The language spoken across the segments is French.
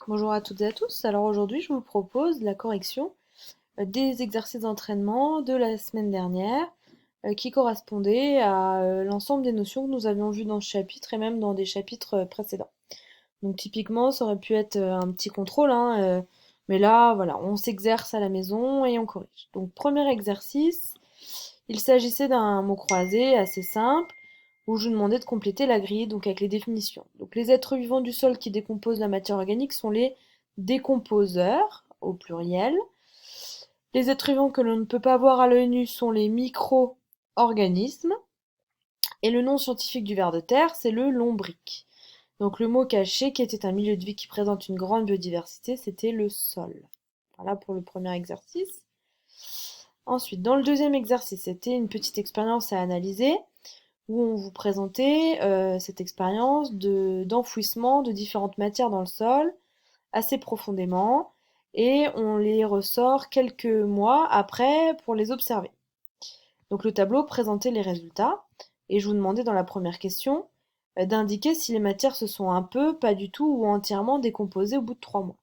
Bonjour à toutes et à tous. Alors aujourd'hui, je vous propose la correction des exercices d'entraînement de la semaine dernière qui correspondaient à l'ensemble des notions que nous avions vues dans ce chapitre et même dans des chapitres précédents. Donc typiquement, ça aurait pu être un petit contrôle, hein, mais là, voilà, on s'exerce à la maison et on corrige. Donc premier exercice, il s'agissait d'un mot croisé assez simple où je vous demandais de compléter la grille donc avec les définitions. Donc les êtres vivants du sol qui décomposent la matière organique sont les décomposeurs au pluriel. Les êtres vivants que l'on ne peut pas voir à l'œil nu sont les micro-organismes. Et le nom scientifique du ver de terre, c'est le lombric. Donc le mot caché, qui était un milieu de vie qui présente une grande biodiversité, c'était le sol. Voilà pour le premier exercice. Ensuite, dans le deuxième exercice, c'était une petite expérience à analyser où on vous présentait cette expérience d'enfouissement de différentes matières dans le sol assez profondément et on les ressort quelques mois après pour les observer. Donc le tableau présentait les résultats et je vous demandais dans la première question d'indiquer si les matières se sont un peu, pas du tout ou entièrement décomposées au bout de 3 mois.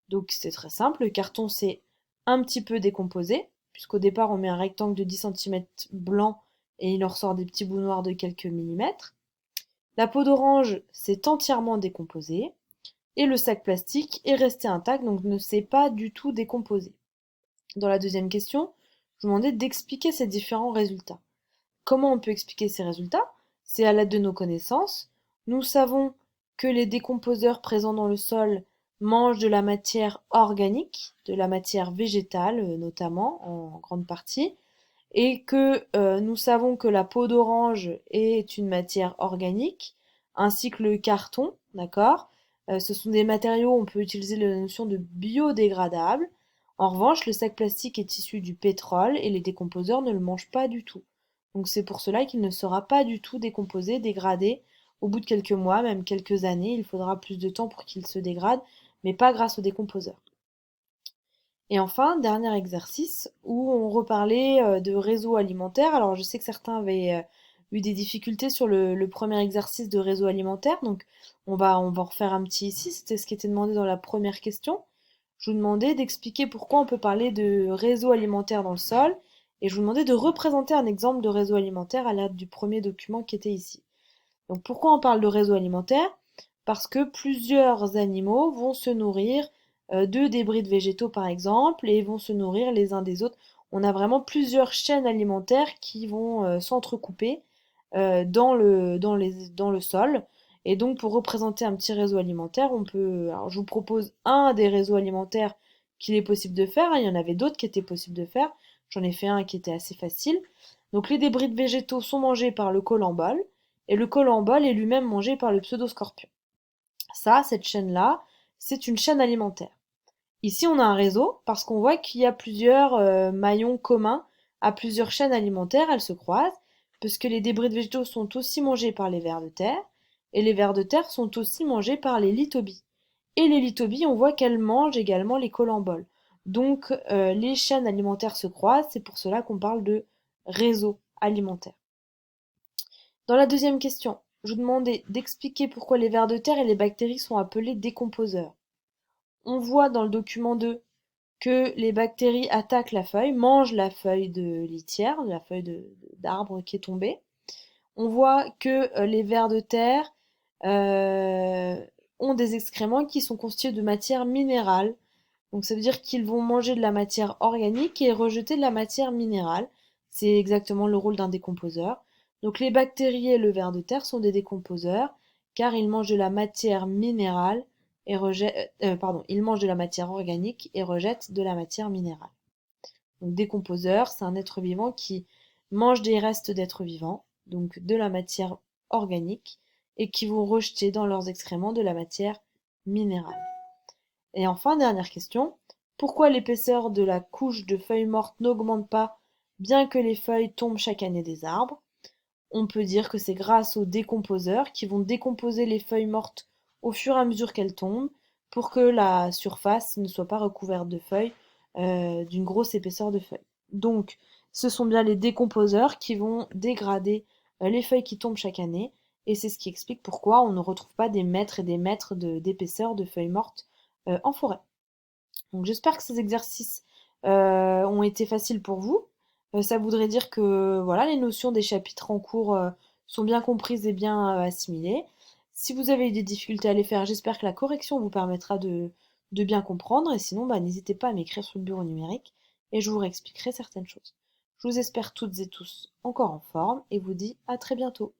Donc c'est très simple, le carton s'est un petit peu décomposé, puisqu'au départ on met un rectangle de 10 centimètres blanc et il en ressort des petits bouts noirs de quelques millimètres. La peau d'orange s'est entièrement décomposée et le sac plastique est resté intact, donc ne s'est pas du tout décomposé. Dans la deuxième question, je vous demandais d'expliquer ces différents résultats. Comment on peut expliquer ces résultats? C'est à l'aide de nos connaissances. Nous savons que les décomposeurs présents dans le sol mangent de la matière organique, de la matière végétale notamment en grande partie, et que nous savons que la peau d'orange est une matière organique, ainsi que le carton, d'accord? Ce sont des matériaux, on peut utiliser la notion de biodégradable. En revanche, le sac plastique est issu du pétrole et les décomposeurs ne le mangent pas du tout. Donc c'est pour cela qu'il ne sera pas du tout décomposé, dégradé au bout de quelques mois, même quelques années. Il faudra plus de temps pour qu'il se dégrade, mais pas grâce aux décomposeurs. Et enfin, dernier exercice où on reparlait de réseau alimentaire. Alors je sais que certains avaient eu des difficultés sur le premier exercice de réseau alimentaire, donc on va en refaire un petit ici. C'était ce qui était demandé dans la première question. Je vous demandais d'expliquer pourquoi on peut parler de réseau alimentaire dans le sol, et je vous demandais de représenter un exemple de réseau alimentaire à l'aide du premier document qui était ici. Donc pourquoi on parle de réseau alimentaire? Parce que plusieurs animaux vont se nourrir de débris de végétaux par exemple et vont se nourrir les uns des autres. On a vraiment plusieurs chaînes alimentaires qui vont s'entrecouper dans le sol. Et donc pour représenter un petit réseau alimentaire, on peut. Alors je vous propose un des réseaux alimentaires qu'il est possible de faire, hein. Il y en avait d'autres qui étaient possibles de faire. J'en ai fait un qui était assez facile. Donc les débris de végétaux sont mangés par le colembole et le colembole est lui-même mangé par le pseudoscorpion. Ça, cette chaîne-là, c'est une chaîne alimentaire. Ici, on a un réseau parce qu'on voit qu'il y a plusieurs maillons communs à plusieurs chaînes alimentaires, elles se croisent, puisque les débris de végétaux sont aussi mangés par les vers de terre, et les vers de terre sont aussi mangés par les lithobies. Et les lithobies, on voit qu'elles mangent également les colemboles. Donc, les chaînes alimentaires se croisent, c'est pour cela qu'on parle de réseau alimentaire. Dans la deuxième question, je vous demandais d'expliquer pourquoi les vers de terre et les bactéries sont appelés décomposeurs. On voit dans le document 2 que les bactéries attaquent la feuille, mangent la feuille de litière, la feuille d'arbre qui est tombée. On voit que les vers de terre euh, ont des excréments qui sont constitués de matière minérale. Donc ça veut dire qu'ils vont manger de la matière organique et rejeter de la matière minérale. C'est exactement le rôle d'un décomposeur. Donc les bactéries et le ver de terre sont des décomposeurs car ils mangent de la matière minérale et ils mangent de la matière organique et rejettent de la matière minérale. Donc décomposeur, c'est un être vivant qui mange des restes d'êtres vivants, donc de la matière organique, et qui vont rejeter dans leurs excréments de la matière minérale. Et enfin, dernière question, pourquoi l'épaisseur de la couche de feuilles mortes n'augmente pas bien que les feuilles tombent chaque année des arbres? On peut dire que c'est grâce aux décomposeurs qui vont décomposer les feuilles mortes au fur et à mesure qu'elles tombent pour que la surface ne soit pas recouverte de feuilles d'une grosse épaisseur de feuilles. Donc, ce sont bien les décomposeurs qui vont dégrader les feuilles qui tombent chaque année et c'est ce qui explique pourquoi on ne retrouve pas des mètres et des mètres d'épaisseur de feuilles mortes en forêt. Donc j'espère que ces exercices ont été faciles pour vous. Ça voudrait dire que voilà, les notions des chapitres en cours sont bien comprises et bien assimilées. Si vous avez eu des difficultés à les faire, j'espère que la correction vous permettra de bien comprendre. Et sinon, bah, n'hésitez pas à m'écrire sur le bureau numérique et je vous réexpliquerai certaines choses. Je vous espère toutes et tous encore en forme et vous dis à très bientôt.